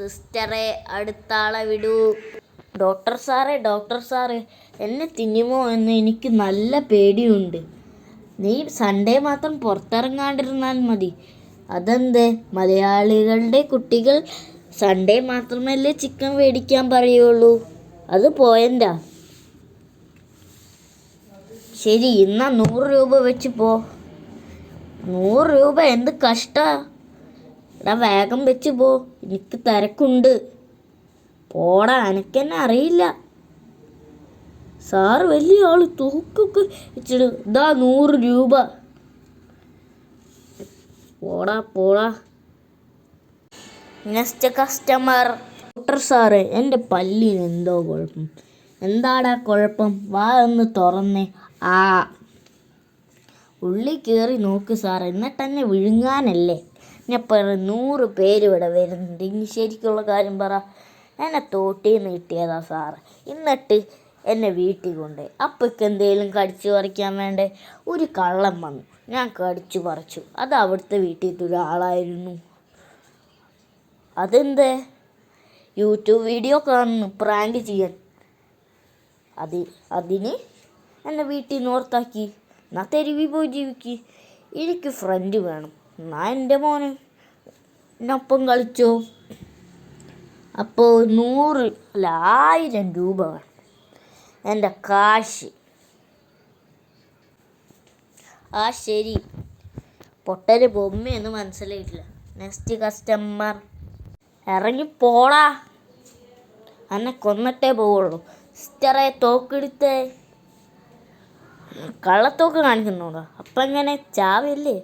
സിസ്റ്ററെ അടുത്താളെ വിടൂ. ഡോക്ടർ സാറേ എന്നെ തിന്നുമോ എന്ന് എനിക്ക് നല്ല പേടിയുണ്ട്. നീ സൺഡേ മാത്രം പുറത്തിറങ്ങാണ്ടിരുന്നാൽ മതി. അതെന്ത്? മലയാളികളുടെ കുട്ടികൾ സൺഡേ മാത്രമല്ലേ ചിക്കൻ മേടിക്കാൻ പറയുള്ളൂ. അത് പോയൻ്റാ. ശരി, എന്നാ 100 രൂപ വെച്ച് പോ. 100 രൂപ എന്ത് കഷ്ടാ. എടാ വേഗം വെച്ച് പോ, എനിക്ക് തിരക്കുണ്ട്. പോടാ, എനിക്കെന്നെ അറിയില്ല. സാറ് വലിയ ആള്, തൂക്കൊക്കെ വെച്ചിട്ട് ഇതാ 100 രൂപ. പോടാ. Next customer. ഡോക്ടർ സാറേ, എൻ്റെ പല്ലിന് എന്തോ കുഴപ്പം. എന്താടാ കുഴപ്പം? വാ ഒന്ന് തുറന്നേ. ഉള്ളിൽ കയറി നോക്ക് സാർ, എന്നിട്ടെന്നെ വിഴുങ്ങാനല്ലേ. ഞാൻ 100 പേര് ഇവിടെ വരുന്നുണ്ട്. ഇനി ശരിക്കുള്ള കാര്യം പറ. എന്നെ തോട്ടിന്ന് കിട്ടിയതാ സാറ്. എന്നിട്ട് എന്നെ വീട്ടിൽ കൊണ്ടുപോയി. അപ്പൊക്ക് എന്തെങ്കിലും കടിച്ചു പറിക്കാൻ വേണ്ടേ? ഒരു കള്ളൻ വന്നു, ഞാൻ കടിച്ചു പറിച്ചു. അത് അവിടുത്തെ വീട്ടിലത്തെ ഒരാളായിരുന്നു. അതെന്തേ? യൂട്യൂബ് വീഡിയോ കാണുന്നു പ്രാങ്ക് ചെയ്യാൻ. അതിന് എന്നെ വീട്ടിൽ നിന്ന് ഓർത്താക്കി. എന്നാ തെരുവിൽ പോയി ജീവിക്ക്. എനിക്ക് ഫ്രണ്ട് വേണം. എന്നാ എൻ്റെ മോന് എന്നൊപ്പം കളിച്ചോ. അപ്പോൾ 100 അല്ല 1000 രൂപ വേണം, എൻ്റെ കാശ്. ശരി. പൊട്ടര് ബൊമ്മയൊന്നും മനസ്സിലായിട്ടില്ല. Next customer. ഇറങ്ങിപ്പോടാ, എന്നെ കൊന്നിട്ടേ പോവുള്ളൂ. സിസ്റ്ററെ തോക്കെടുത്തേ. കള്ളത്തോക്ക് കാണിക്കുന്നോടാ. അപ്പം എങ്ങനെ ചാവല്ലേ?